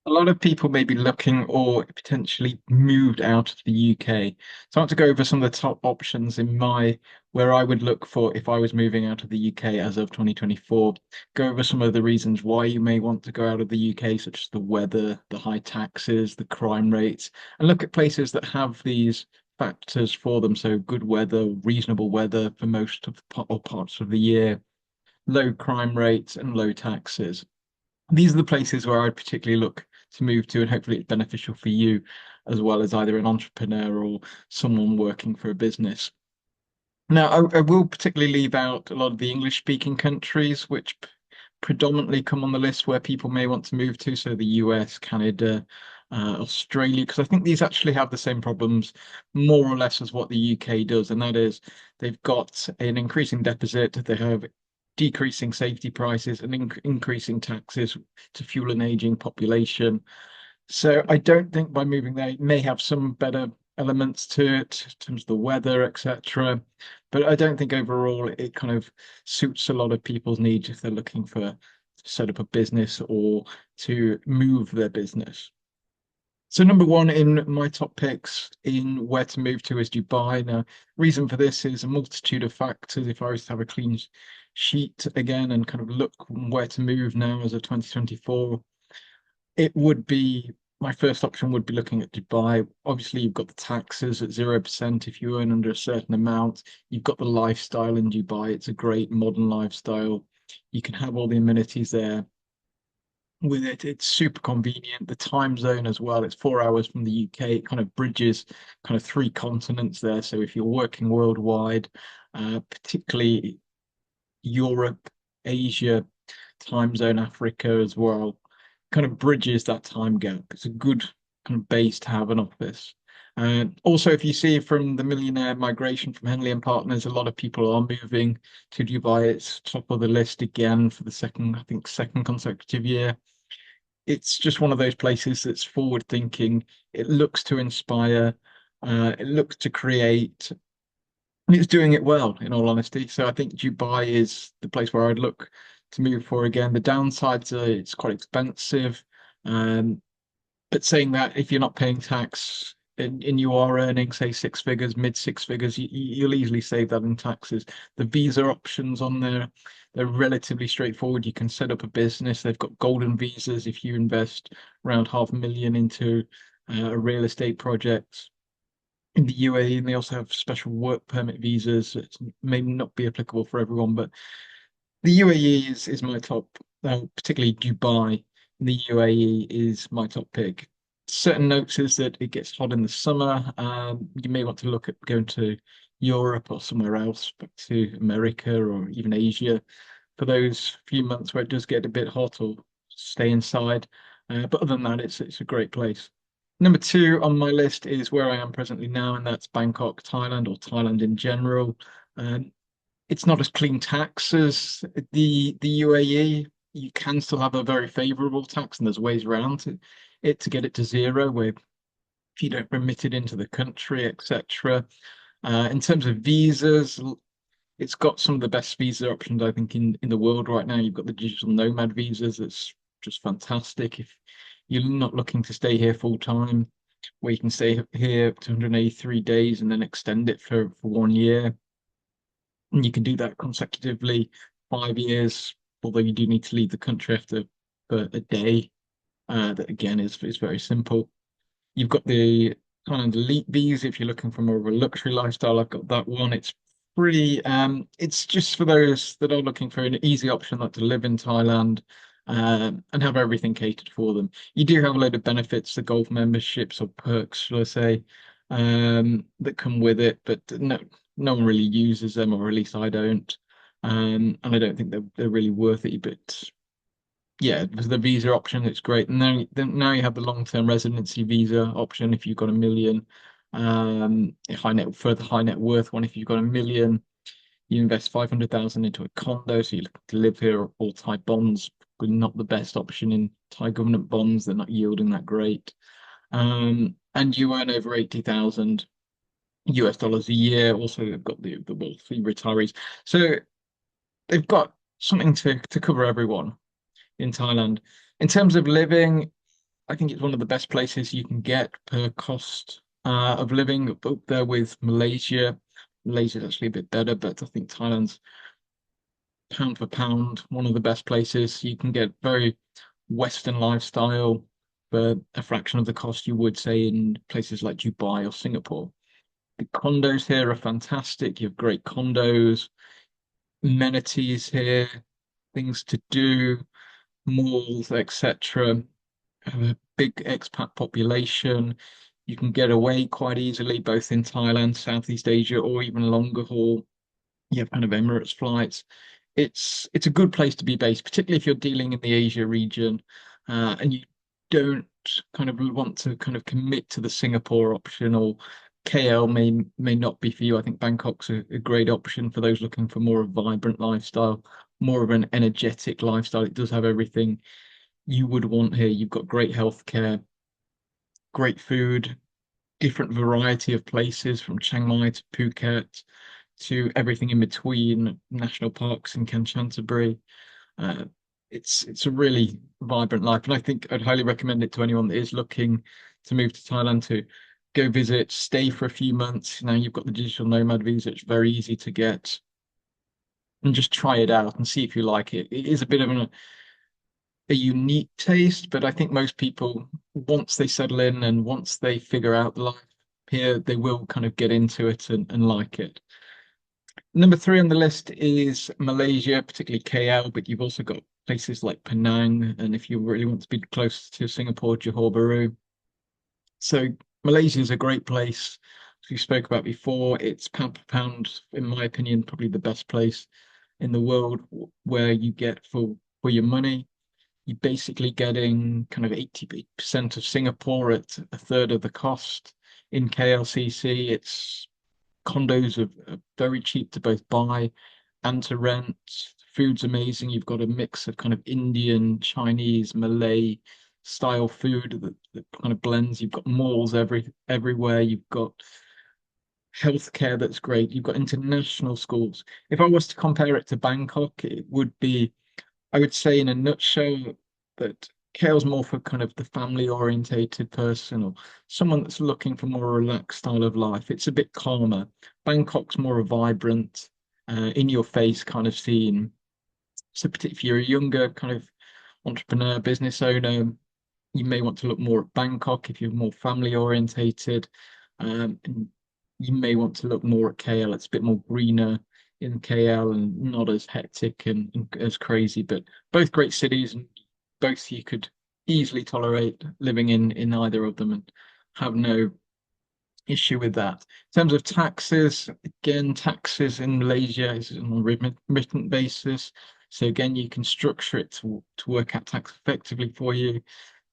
A lot of people may be looking or potentially moved out of the UK. So I want to go over some of the top options in my where I would look for if I was moving out of the UK as of 2024. Go over some of the reasons why you may want to go out of the UK, such as the weather, the high taxes, the crime rates, and look at places that have these factors for them. So good weather, reasonable weather for most of or parts of the year, low crime rates, and low taxes. These are the places where I'd particularly look to move to, and hopefully it's beneficial for you as well as either an entrepreneur or someone working for a business. Now, I will particularly leave out a lot of the English-speaking countries, which predominantly come on the list where people may want to move to, so the US, Canada, Australia, because I think these actually have the same problems more or less as what the UK does, and that is they've got an increasing deficit, they have decreasing safety prices and increasing taxes to fuel an aging population. So I don't think by moving there, it may have some better elements to it in terms of the weather, etc. But I don't think overall it kind of suits a lot of people's needs if they're looking for to set up a business or to move their business. So number one in my top picks in where to move to is Dubai. Now, reason for this is a multitude of factors. If I was to have a clean sheet again and kind of look where to move now as of 2024, it would be my first option would be looking at Dubai. Obviously, you've got the taxes at 0% if you earn under a certain amount. You've got the lifestyle in Dubai. It's a great modern lifestyle. You can have all the amenities there with it. It's super convenient. The time zone as well. It's 4 hours from the UK. It kind of bridges kind of three continents there. So if you're working worldwide, particularly Europe, Asia, time zone, Africa as well, kind of bridges that time gap. It's a good kind of base to have an office. And also, if you see from the millionaire migration from Henley and Partners, a lot of people are moving to Dubai. It's top of the list again for the second, I think, second consecutive year. It's just one of those places that's forward thinking. It looks to inspire. It looks to create, and it's doing it well, in all honesty. So I think Dubai is the place where I'd look to move for again. The downsides are it's quite expensive. Um, but saying that, if you're not paying tax and you are earning, say, six figures, mid six figures, you'll easily save that in taxes. The visa options on there, they're relatively straightforward. You can set up a business. They've got golden visas if you invest around 500,000 into a real estate project in the UAE, and they also have special work permit visas. It may not be applicable for everyone, but the UAE is my top, particularly Dubai in the UAE is my top pick. Certain notes is that it gets hot in the summer. You may want to look at going to Europe or somewhere else, back to America or even Asia for those few months where it does get a bit hot or stay inside. But other than that, it's a great place. Number two on my list is where I am presently now, and that's Bangkok, Thailand, or Thailand in general. Um, it's not as clean tax as the UAE. You can still have a very favorable tax, and there's ways around it to get it to zero, where if you don't remit it into the country, etc. In terms of visas, it's got some of the best visa options, I think, in the world right now. You've got the digital nomad visas. That's just fantastic. If you're not looking to stay here full time, where you can stay here 283 days and then extend it for 1 year. And you can do that consecutively 5 years, although you do need to leave the country after for a day. That again is very simple. You've got the kind of elite visa if you're looking for more of a luxury lifestyle. I've got that one. It's pretty it's just for those that are looking for an easy option like to live in Thailand and have everything catered for them. You do have a load of benefits, the golf memberships or perks, shall I say, that come with it, but no one really uses them, or at least I don't. And I don't think they're really worth it. But yeah, the visa option, it's great. And now you have the long-term residency visa option if you've got a million. For the high net worth one, if you've got a million, you invest 500,000 into a condo, so you look to live here, or Thai bonds, probably not the best option in Thai government bonds. They're not yielding that great. And you earn over 80,000 US dollars a year. Also, they've got the wealthy retirees. So they've got something to cover everyone in Thailand. In terms of living, I think it's one of the best places you can get per cost of living, up there with Malaysia. Malaysia's actually a bit better, but I think Thailand's pound for pound one of the best places. You can get very Western lifestyle for a fraction of the cost you would say in places like Dubai or Singapore. The condos here are fantastic. You have great condos, amenities here, things to do, malls, etc. Have a big expat population. You can get away quite easily, both in Thailand, Southeast Asia, or even longer haul. You have kind of Emirates flights. It's a good place to be based, particularly if you're dealing in the Asia region, and you don't kind of want to kind of commit to the Singapore option, or KL may not be for you. I think Bangkok's a great option for those looking for more of a vibrant lifestyle, more of an energetic lifestyle. It does have everything you would want here. You've got great healthcare, great food, different variety of places from Chiang Mai to Phuket to everything in between, national parks in Kanchanaburi. Uh, it's a really vibrant life, and I think I'd highly recommend it to anyone that is looking to move to Thailand to go visit, stay for a few months. Now you've got the digital nomad visa; it's very easy to get, and just try it out and see if you like it. It is a bit of a unique taste, but I think most people, once they settle in and once they figure out the life here, they will kind of get into it and like it. Number three on the list is Malaysia, particularly KL, but you've also got places like Penang, and if you really want to be close to Singapore, Johor Bahru. So Malaysia is a great place. As we spoke about before, it's pound for pound, in my opinion, probably the best place in the world where you get for your money. You're basically getting kind of 80% of Singapore at a third of the cost. In KLCC, it's condos are very cheap to both buy and to rent. Food's amazing. You've got a mix of kind of Indian, Chinese, Malay style food that kind of blends. You've got malls everywhere. You've got healthcare that's great. You've got international schools. If I was to compare it to Bangkok, it would be, I would say in a nutshell that Kale's more for kind of the family orientated person or someone that's looking for more relaxed style of life. It's a bit calmer. Bangkok's more a vibrant, in your face kind of scene. So particularly if you're a younger kind of entrepreneur, business owner, you may want to look more at Bangkok if you're more family orientated. And you may want to look more at KL. It's a bit more greener in KL and not as hectic and as crazy, but both great cities and both you could easily tolerate living in either of them and have no issue with that. In terms of taxes, again, taxes in Malaysia is on a remittent basis. So again, you can structure it to work out tax effectively for you.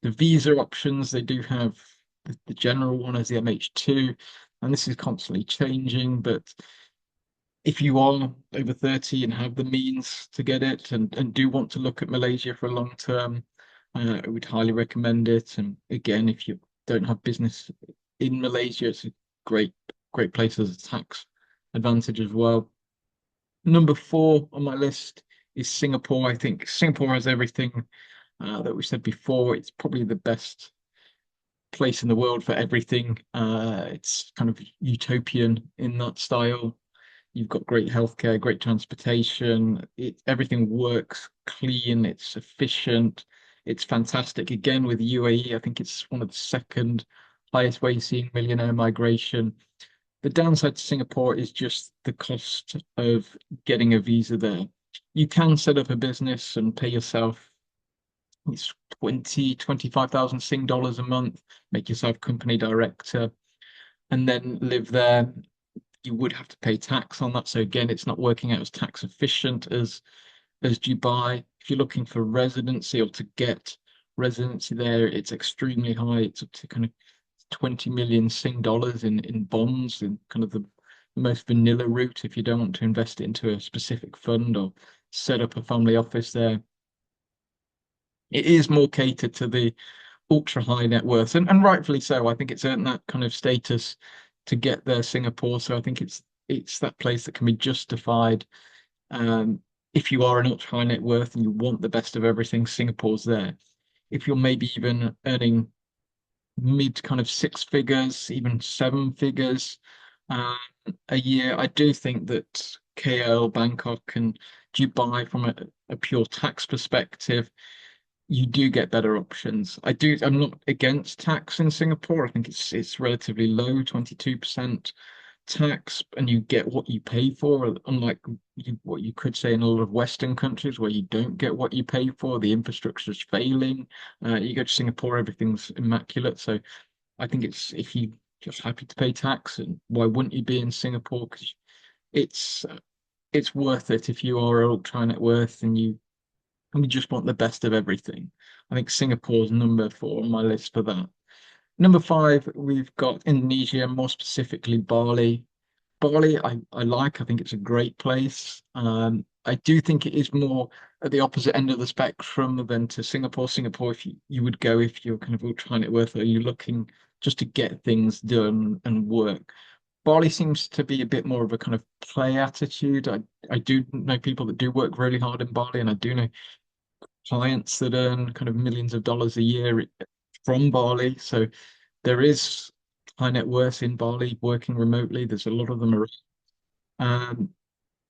The visa options, they do have the general one as the MH2, and this is constantly changing, but if you are over 30 and have the means to get it and do want to look at Malaysia for a long term, I would highly recommend it. And again, if you don't have business in Malaysia, it's a great place as a tax advantage as well. Number four on my list is Singapore. I think Singapore has everything that we said before. It's probably the best place in the world for everything. It's kind of utopian in that style. You've got great healthcare, great transportation. Everything works clean. It's efficient. It's fantastic. Again, with UAE, I think it's one of the second highest way seeing millionaire migration. The downside to Singapore is just the cost of getting a visa there. You can set up a business and pay yourself, it's 25,000 Sing dollars a month, make yourself company director, and then live there. You would have to pay tax on that. So again, it's not working out as tax efficient as Dubai. If you're looking for residency or to get residency there, it's extremely high. It's up to kind of 20 million Sing dollars in bonds, in kind of the most vanilla route if you don't want to invest it into a specific fund or set up a family office there. It is more catered to the ultra high net worth, and rightfully so. I think it's earned that kind of status to get there, Singapore. So I think it's that place that can be justified. If you are an ultra high net worth and you want the best of everything, Singapore's there. if you're maybe even earning mid kind of six figures, even seven figures um, a year, I do think that KL, Bangkok, and Dubai, from a pure tax perspective, you do get better options. I'm not against tax in Singapore. I think it's relatively low, 22% tax, and you get what you pay for, unlike what you could say in a lot of Western countries where you don't get what you pay for, the infrastructure is failing. You go to Singapore, everything's immaculate. So I think it's if you just happy to pay tax, and why wouldn't you be in Singapore? Because it's it's worth it if you are ultra high net worth and you just want the best of everything. I think Singapore's number four on my list for that. Number five, we've got Indonesia, more specifically Bali. Bali, I like. I think it's a great place. I do think it is more at the opposite end of the spectrum than to Singapore. Singapore, if you would go if you're kind of ultra net worth, or you're looking just to get things done and work. Bali seems to be a bit more of a kind of play attitude. I do know people that do work really hard in Bali, and I do know clients that earn kind of millions of dollars a year from Bali. So there is high net worth in Bali working remotely. There's a lot of them around. Um,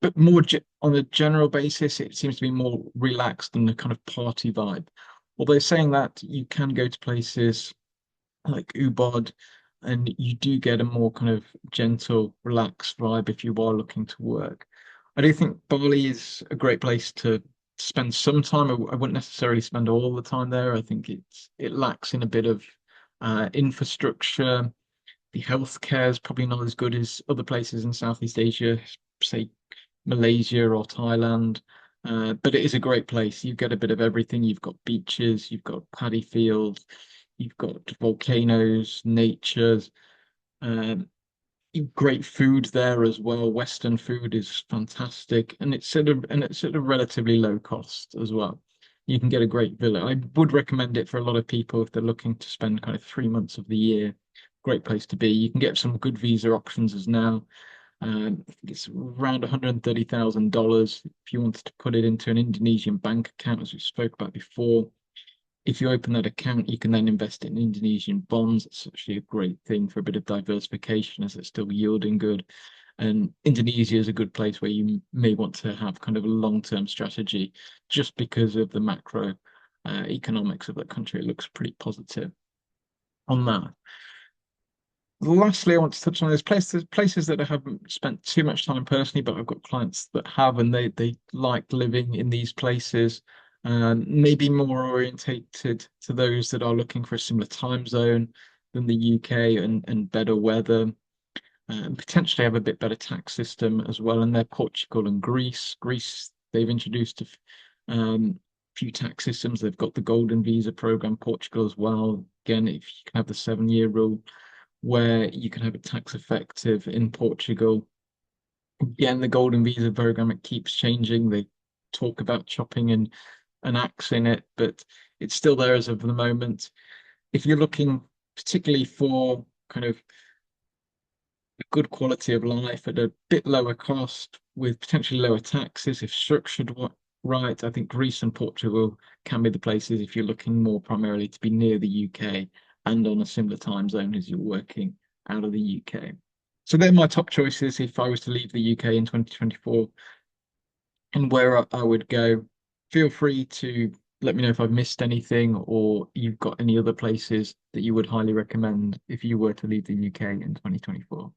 but more on a general basis, it seems to be more relaxed than the kind of party vibe. Although saying that, you can go to places like Ubud, and you do get a more kind of gentle, relaxed vibe if you are looking to work. I do think Bali is a great place to spend some time. I wouldn't necessarily spend all the time there. I think it lacks in a bit of infrastructure. The healthcare is probably not as good as other places in Southeast Asia, say Malaysia or Thailand. But it is a great place. You get a bit of everything. You've got beaches, you've got paddy fields, you've got volcanoes, natures, um, great food there as well. Western food is fantastic, and it's sort of relatively low cost as well. You can get a great villa. I would recommend it for a lot of people if they're looking to spend kind of 3 months of the year. Great place to be. You can get some good visa options as now. I think it's around $130,000 if you wanted to put it into an Indonesian bank account, as we spoke about before. If you open that account, you can then invest in Indonesian bonds. It's actually a great thing for a bit of diversification as it's still yielding good. And Indonesia is a good place where you may want to have kind of a long-term strategy just because of the macro economics of that country. It looks pretty positive on that. Lastly, I want to touch on those places that I haven't spent too much time personally, but I've got clients that have, and they like living in these places. Maybe more orientated to those that are looking for a similar time zone than the UK and better weather, and potentially have a bit better tax system as well. And they're Portugal and Greece. Greece, they've introduced few tax systems. They've got the Golden Visa program. Portugal as well. Again, if you can have the 7 year rule where you can have it tax effective in Portugal. Again, the Golden Visa program, it keeps changing. They talk about chopping and an axe in it, but it's still there as of the moment. If you're looking particularly for kind of a good quality of life at a bit lower cost with potentially lower taxes, if structured right, I think Greece and Portugal can be the places if you're looking more primarily to be near the UK and on a similar time zone as you're working out of the UK. So they're my top choices if I was to leave the UK in 2024 and where I would go. Feel free to let me know if I've missed anything or you've got any other places that you would highly recommend if you were to leave the UK in 2024.